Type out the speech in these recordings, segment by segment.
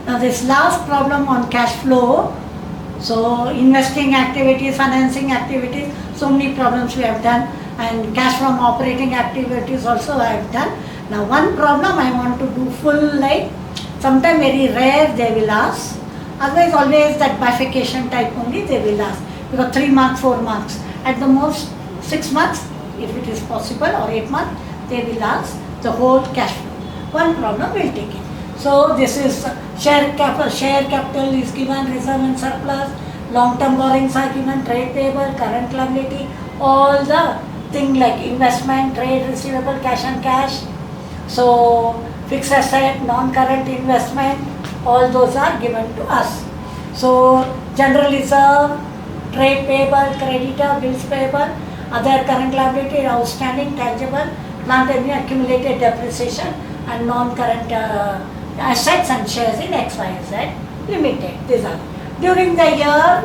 Now this last problem on cash flow, so investing activities, financing activities, so many problems we have done, and cash from operating activities also I have done. Now one problem I want to do full, like sometimes very rare they will ask, otherwise always that bifurcation type only they will ask, because 3 marks, 4 marks, at the most 6 marks if it is possible, or 8 marks they will ask the whole cash flow. One problem will take it. So this is share capital is given, reserve and surplus, long-term borrowings are given, trade payable, current liability, all the thing like investment, trade receivable, cash and cash. So fixed asset, non-current investment, all those are given to us. So general reserve, trade payable, creditor, bills payable, other current liability, outstanding, tangible, plant and accumulated depreciation, and non-current assets and shares in XYZ Limited. These are. During the year,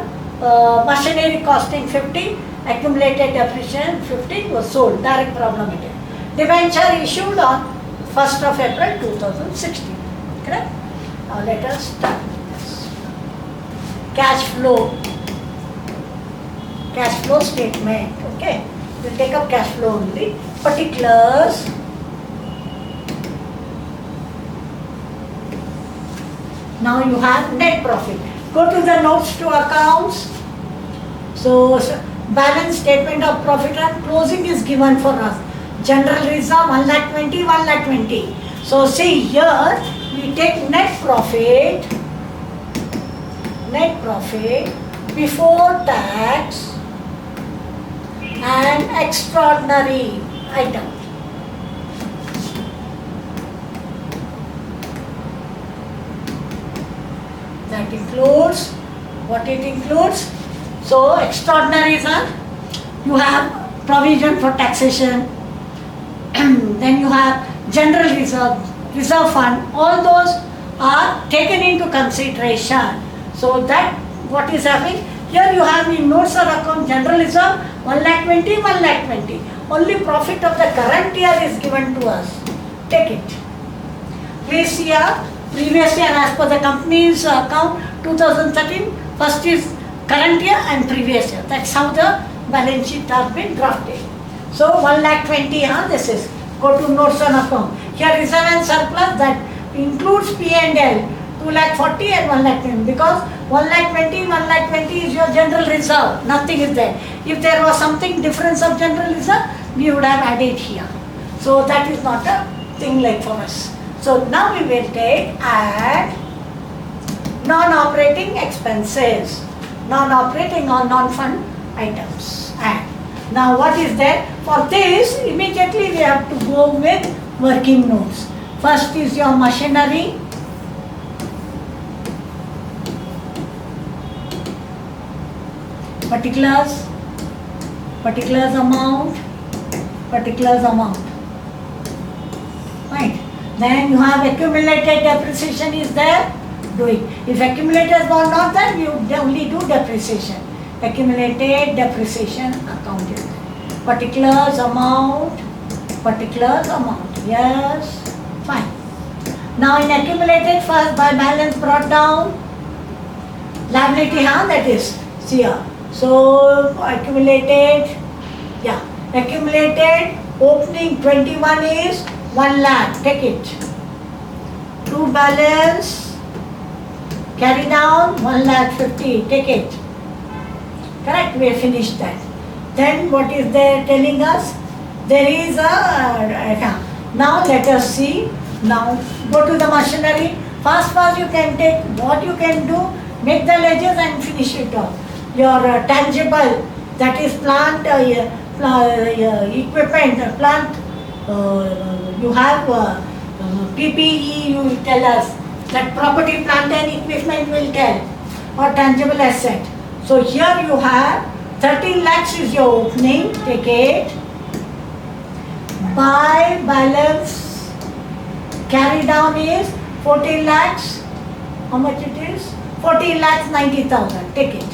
machinery costing 50, accumulated depreciation 50 was sold. Direct problem it is. Debenture issued on 1st of April 2016. Correct? Now let us start with this. Cash flow. Cash flow statement. Okay. We'll take up cash flow only. Particulars. Now you have net profit. Go to the notes to accounts. So balance statement of profit and closing is given for us. General reserve 1,20,000, 1,20,000. So see here we take net profit before tax and extraordinary item. That includes, what it includes? So extraordinaries are, you have provision for taxation, then you have general reserve fund, all those are taken into consideration. So that what is happening? Here you have in notes or account general reserve 1,20,000, 1,20,000. Only profit of the current year is given to us. Take it. Please see here. Previous year as per the company's account 2013, first is current year and previous year. That's how the balance sheet has been drafted. So 1,20,000, this is. Go to notes on account. Here reserve and surplus, that includes P&L 2,40,000 and 1,20,000, because 1,20,000, 1,20,000 is your general reserve. Nothing is there. If there was something difference of general reserve, we would have added here. So that is not a thing like for us. So now we will take add non-operating expenses, non-operating or non-fund items. Add. Now what is there? For this, immediately we have to go with working notes. First is your machinery. Particulars amount. Right. Then you have accumulated depreciation is there, do it. If accumulators were not there, you only do depreciation. Accumulated depreciation account is there. Particulars amount, yes, fine. Now in accumulated, first by balance brought down, liability, that is, see here. So accumulated, opening 21 is 1 lakh, take it. To balance, carry down 1,50,000, take it. Correct, we have finished that. Then what is there telling us? There is a, now let us see. Now go to the machinery. Fast you can take, what you can do, make the ledgers and finish it off. Your tangible, that is plant, equipment, plant, you have PPE, you tell us, that property, plant and equipment will tell, or tangible asset. So here you have 13 lakhs is your opening, take it. By balance, carry down is 14 lakhs, how much it is? 14 lakhs 90,000, take it.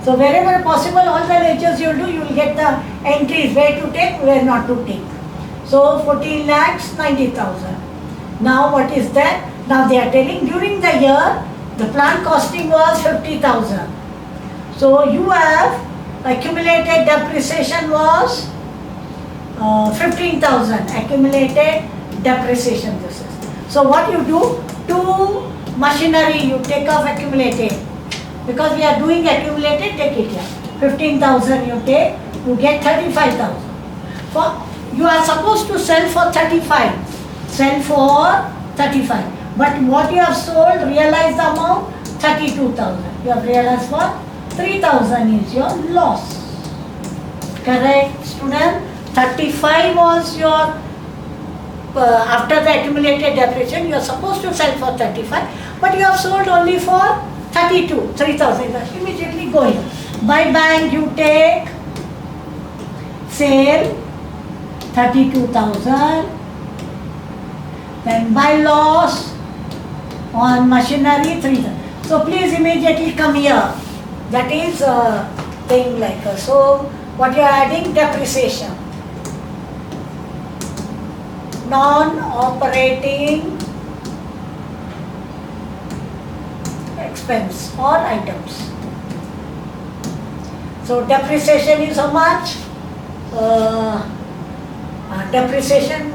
So wherever possible, all the ledgers you do, you will get the entries, where to take, where not to take. So 14 lakhs 90,000. Now what is that? Now they are telling during the year the plant costing was 50,000. So you have accumulated depreciation was 15,000 accumulated depreciation this is. So what you do, to machinery you take off accumulated, because we are doing accumulated, take it here. 15,000 you take, you get 35,000. For you are supposed to sell for 35, sell for 35. But what you have sold, realized the amount 32,000. You have realized what? 3,000 is your loss. Correct, student? 35 was your after the accumulated depreciation, you are supposed to sell for 35, but you have sold only for 32, 3,000. Immediately going. By bank you take sale 32,000. Then by loss on machinery 3,000. So please immediately come here. That is thing like so. What you are adding? Depreciation. Non-operating expense or items. So depreciation is how much? Depreciation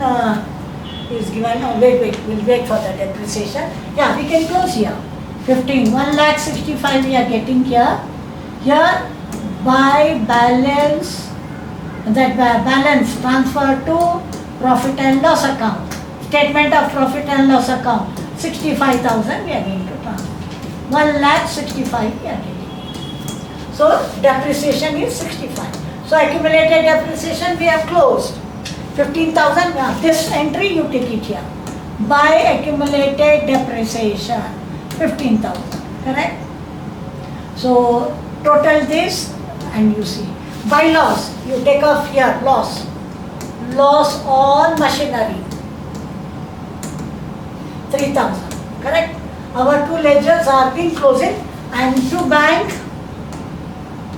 is given. Oh, wait, we'll wait for the depreciation. Yeah, we can close here. 15, 1,65,000 we are getting here. Here by balance, that balance transfer to profit and loss account. Statement of profit and loss account. 65,000 we are going to transfer. 1,65,000 we are getting. So depreciation is 65. So accumulated depreciation we have closed. 15,000. This entry you take it here. By accumulated depreciation 15,000. Correct? So total this and you see. By loss you take off here loss. Loss on machinery 3,000. Correct? Our two ledgers are being closed and to bank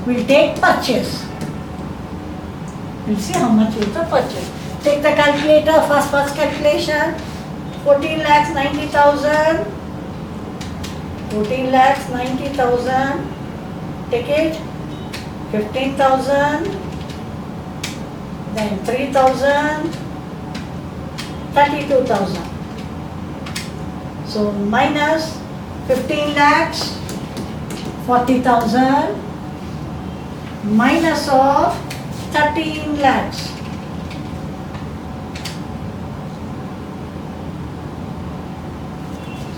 will take purchase. We'll see how much is the purchase. Take the calculator, first calculation. 14,90,000. 14,90,000. Take it. 15,000. Then 3,000. 32,000. So minus 15 lakhs. 40,000. Minus of 13 lakhs.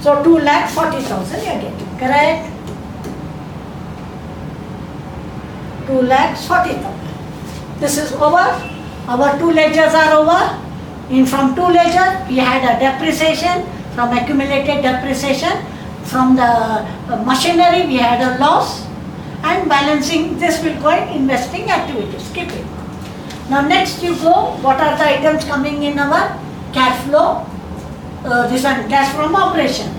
So 2,40,000 you are getting, correct? 2,40,000. This is over. Our two ledgers are over. From two ledgers we had a depreciation, from accumulated depreciation, from the machinery we had a loss, and balancing this will go in investing activities. Keep it. Now next you go, what are the items coming in our cash flow? This one, cash from operation.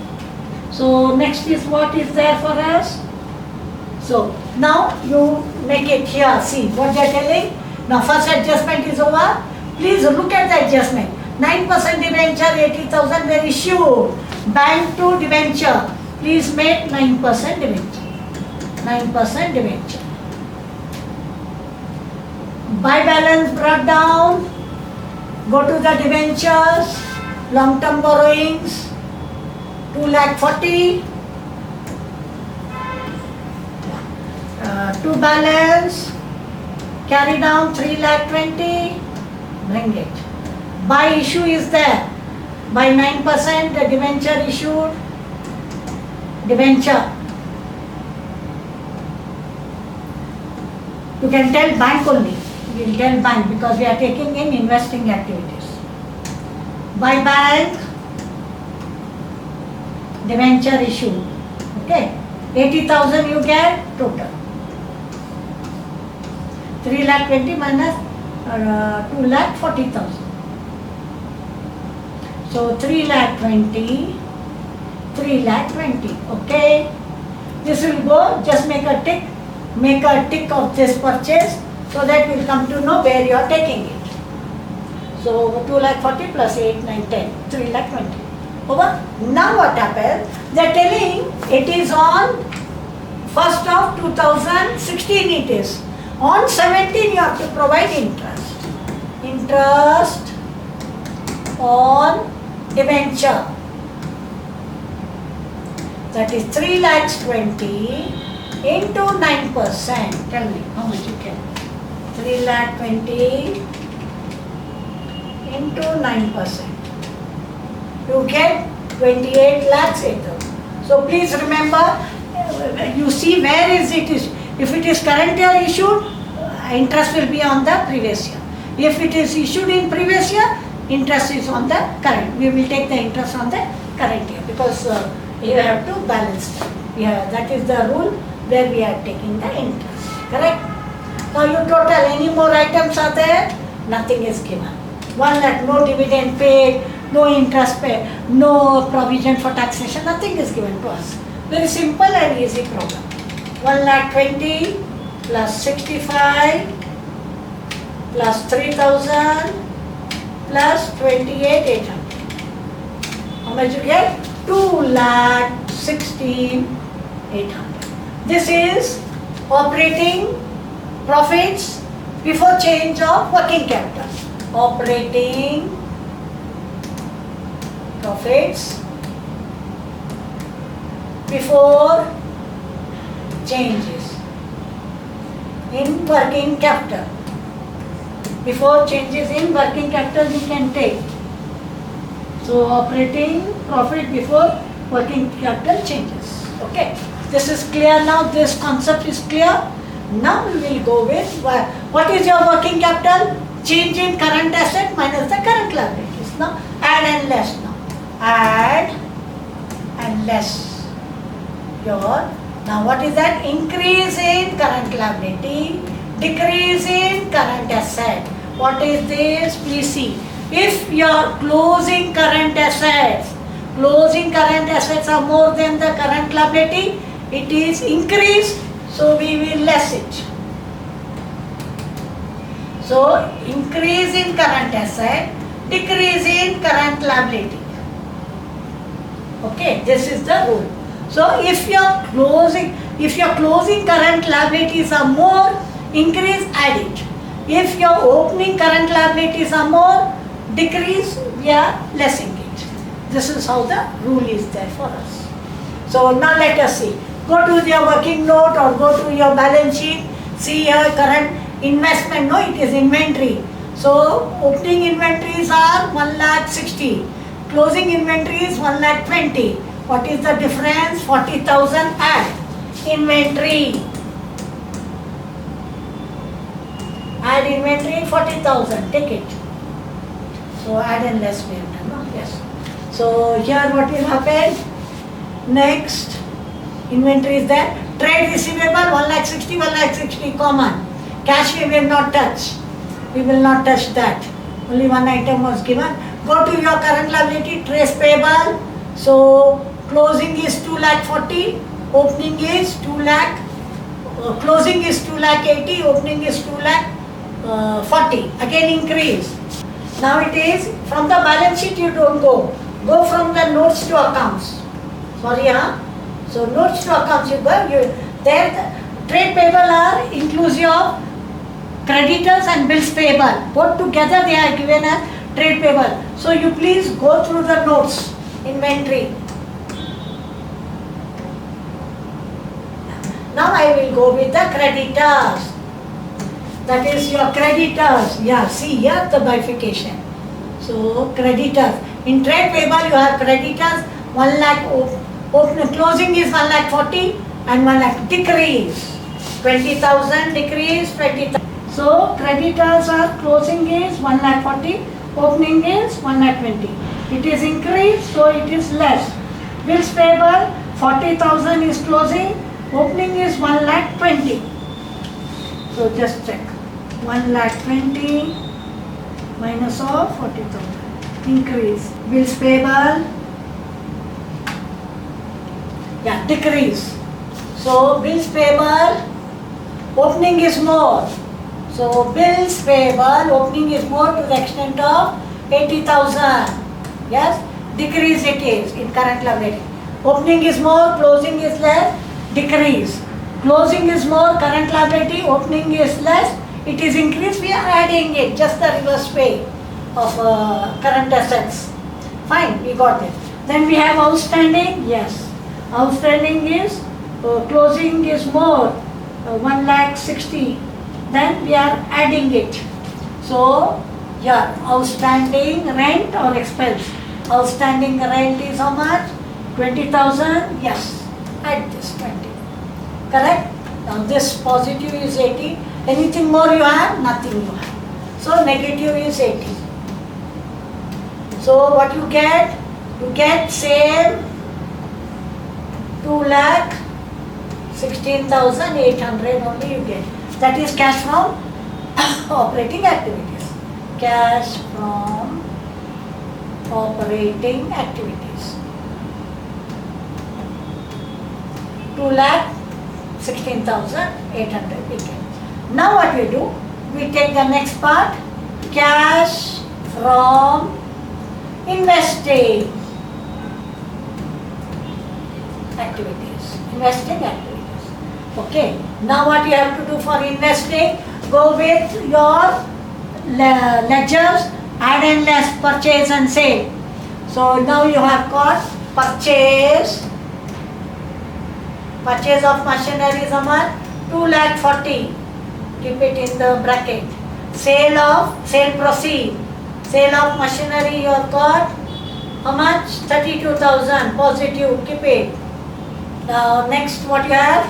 So next is what is there for us? So now you make it here, see what they are telling. Now first adjustment is over. Please look at the adjustment. 9% debenture, 80,000 were issued. Bank to debenture. Please make 9% debenture. 9% debenture. By balance brought down. Go to the debentures. Long term borrowings. 2,40,000. To balance. Carry down 3,20,000. Bring it. By issue is there. By 9% the debenture issued. Debenture. You can tell bank only. You will tell bank because we are taking in investing activities. By bank, debenture issue. Okay. 80,000 you get total. 3,20,000 minus 2,40,000. So 3,20,000, 3,20,000. Okay. This will go. Just make a tick. Make a tick of this purchase so that you will come to know where you are taking it. So 2,40,000 plus 8, 9, 10, 3,20,000. Over. Now what happens? They are telling it is on 1st of 2016 it is. On 17 you have to provide interest. Interest on debenture. That is 3 lakhs 20 into 9%. Tell me how much you get. 3 lakh 20 into 9%. You get 28 lakhs 8,000. So please remember, you see where is it is. If it is current year issued, interest will be on the previous year. If it is issued in previous year, interest is on the current. We will take the interest on the current year because you have to balance that. Yeah, that is the rule where we are taking the interest. Correct? Now you total, any more items are there? Nothing is given. 1 lakh, no dividend paid, no interest paid, no provision for taxation, nothing is given to us. Very simple and easy problem. 1 lakh 20 plus 65 plus 3,000 plus 28,800. How much you get? 2,16,800. This is operating profits before change of working capital. Operating profits before changes in working capital. Before changes in working capital we can take. So operating profit before working capital changes. Okay. This is clear now. This concept is clear. Now we will go with what is your working capital? Change in current asset minus the current liabilities. Now add and less now. Add and less your. Now what is that? Increase in current liability, decrease in current asset. What is this? Please see. If your closing current assets are more than the current liability, it is increased, so we will less it. So increase in current asset, decrease in current liability. Okay, this is the rule. So if your closing current liabilities are more, increase, add it. If your opening current liabilities are more, decrease, we are lessing it. This is how the rule is there for us. So now let us see. Go to your working note or go to your balance sheet. See your current investment. No, it is inventory. So opening inventories are 1,60,000. Closing inventory is 1,20,000. What is the difference? 40,000 add. Inventory. Add inventory 40,000. Take it. So add and less we have done. No? Yes. So here what will happen? Next. Inventory is there. Trade receivable 1,60,000, 1,60,000 common. Cash we will not touch. We will not touch that. Only one item was given. Go to your current liability, trace payable. So closing is 2,40,000, opening is 2,00,000. Closing is 2,80,000, opening is 2,40,000. Again increase. Now it is from the balance sheet you don't go. Go from the notes to accounts. Sorry, huh? So notes to accounts you go. There the trade payable are inclusive of creditors and bills payable. Both together they are given as trade payable. So you please go through the notes. Inventory. Now I will go with the creditors. That is your creditors. Yeah, see here the bifurcation. So creditors. In trade payable you have creditors 1,00,000. Closing is 1,40,000 and 1,00,000 decrease. 20,000 decrease 20,000. So creditors are closing is 1,40,000, opening is 1,20,000. It is increased, so it is less. Bills payable 40,000 is closing, opening is 1,20,000. So just check. 1,20,000 minus of 40,000. Increase. Bills payable. Yeah, decrease. So bills payable, opening is more. So bills payable, opening is more to the extent of 80,000. Yes. Decrease it is in current liability. Opening is more, closing is less, decrease. Closing is more, current liability, opening is less, it is increased, we are adding it, just the reverse way of current assets. Fine, we got it. Then we have outstanding, yes. Outstanding is, closing is more, 1,60,000. Then we are adding it. So, yeah, outstanding rent or expense. Outstanding rent is how much? 20,000, yes, add this 20. Correct? Now this positive is 80. Anything more you have? Nothing you have. So negative is 80. So what you get? You get same 2,16,800 only you get. That is cash from operating activities. Cash from operating activities. 2,16,800 we get. Now what we do? We take the next part, cash from investing activities. Investing activities. Okay. Now what you have to do for investing? Go with your ledgers, add and less, purchase and sale. So now you have got purchase of machinery is how much? 2,40,000. Keep it in the bracket. Sale proceed. Sale of machinery you have got how much? 32,000 positive. Keep it. Now next what you have?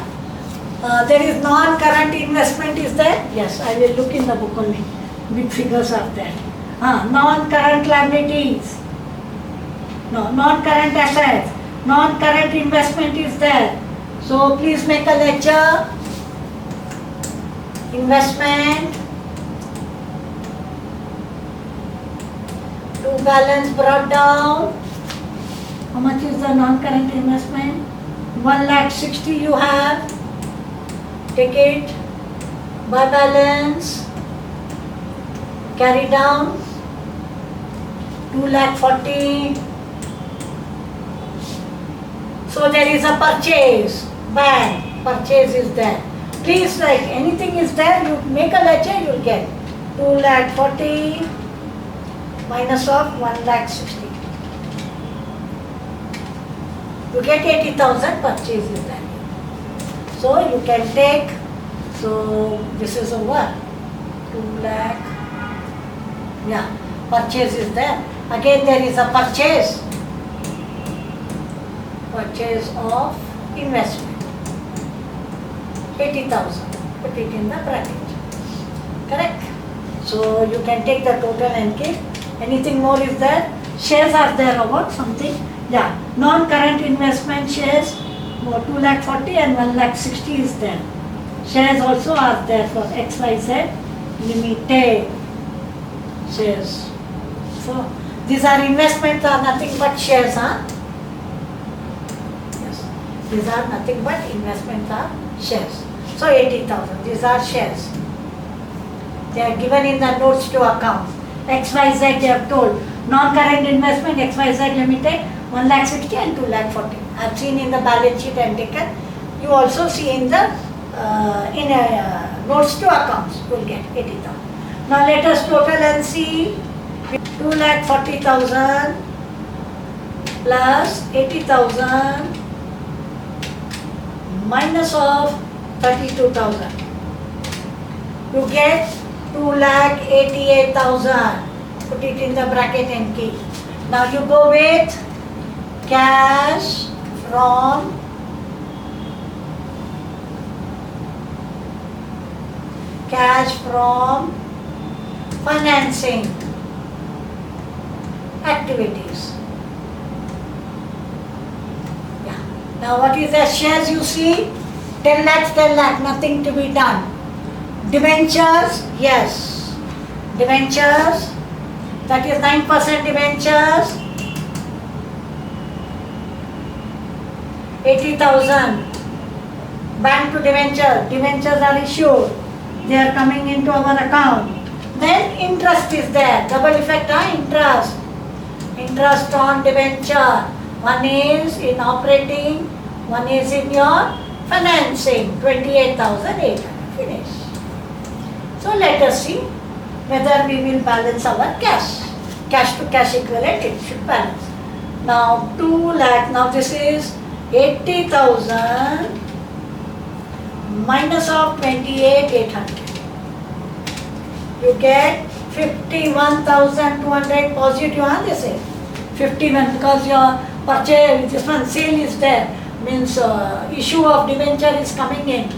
There is non-current investment is there? Yes, I will look in the book only. Big figures are there. Non-current liabilities. No, non-current assets. Non-current investment is there. So please make a ledger. Investment. To balance brought down. How much is the non-current investment? 1,60,000 you have. Take it. By balance. Carry down. 2,40,000. So there is a purchase. Bang. Purchase is there. Please write anything is there. You make a ledger, you will get 2,40,000 minus of 1,60,000. You get 80,000 purchase is there. So you can take. So this is over. 2 lakh. Yeah. Purchase is there. Again there is a purchase. Purchase of investment. 80,000. Put it in the bracket. Correct? So you can take the total and keep. Anything more is there? Shares are there about something. Yeah. Non-current investment shares. 2,40,000 and 1,60,000 is there. Shares also are there for XYZ Limited shares. So these are investments are nothing but shares, huh? Yes. These are nothing but investments are shares. So 80,000. These are shares. They are given in the notes to account. XYZ they have told. Non-current investment XYZ Limited 1,60,000 and 2,40,000. I have seen in the balance sheet and taken. You also see in the notes to accounts. You will get 80,000. Now let us total and see. 2,40,000 plus 80,000 minus of 32,000. You get 2,88,000. Put it in the bracket and key. Now you go with cash from financing activities. Yeah. Now what is the shares you see? 10 lakhs, 10 lakh, nothing to be done. Debentures, yes. Debentures, that is 9% debentures. 80,000. Bank to debenture. Debentures are issued. They are coming into our account. Then interest is there. Double effect, interest. interest on debenture. One is in operating, one is in your financing, 28,800. Finish. So let us see whether we will balance our cash. Cash to cash equivalent, it should balance. Now 2 lakh, now this is 80,000 minus of 28,800. You get 51,200 positive on this is 51 because your purchase, this one sale is there, means issue of debenture is coming in.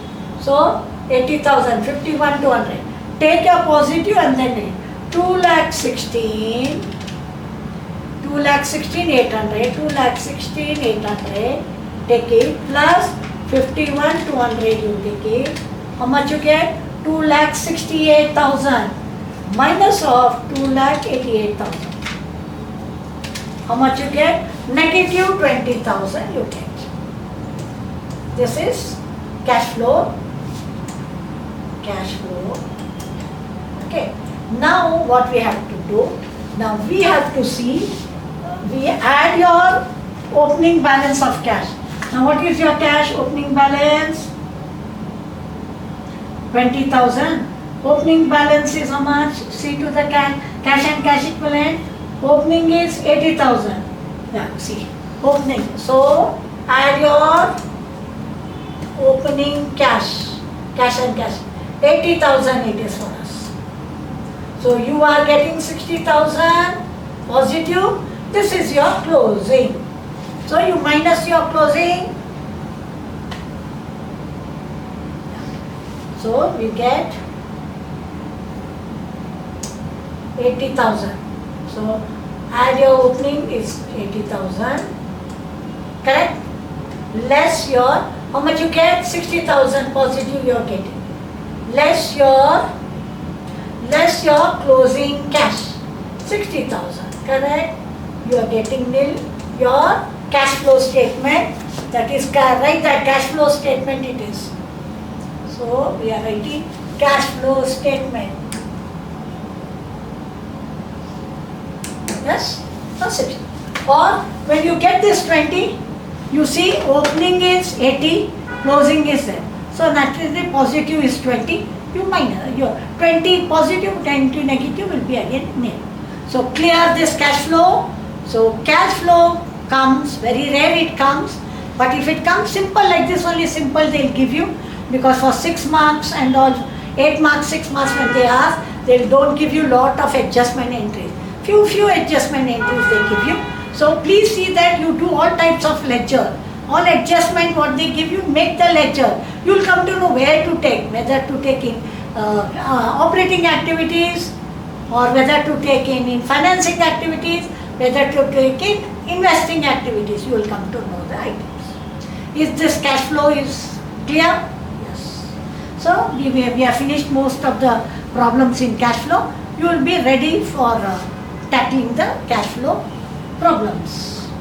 So 80,000, 51,200. Take your positive and then 2,16,800, 2,16,800, take it plus 51,200 you take it. How much you get? 2,68,000 minus of 2,88,000. How much you get? Negative 20,000 you get. This is cash flow. Cash flow. Okay. Now what we have to do? Now we have to see, we add your opening balance of cash. Now what is your cash opening balance? 20,000. Opening balance is how much? See to the cash and cash equivalent. Opening is 80,000. Yeah, see. Opening. So add your opening cash and cash. 80,000 it is for us. So you are getting 60,000 positive. This is your closing. So you minus your closing. So we get 80,000. So add your opening is 80,000. Correct? Less your, how much you get? 60,000 positive you are getting. Less your closing cash, 60,000, correct? You are getting nil. Your cash flow statement, that is, write that cash flow statement it is. So we are writing cash flow statement. Yes? Or when you get this 20, you see opening is 80, closing is there. So naturally positive is 20, you minus, your 20 positive, 20 negative will be again nil. So clear this cash flow. So cash flow comes, very rare it comes, but if it comes simple like this, only simple they will give you, because for 6 marks and all, 8 marks, 6 marks when they ask, they don't give you lot of adjustment entries. Few adjustment entries they give you. So please see that you do all types of ledger. All adjustment what they give you, make the ledger. You will come to know where to take, whether to take in operating activities or whether to take in financing activities, whether to take in investing activities. You will come to know the items. Is this cash flow is clear? Yes. So we have finished most of the problems in cash flow. You will be ready for tackling the cash flow problems.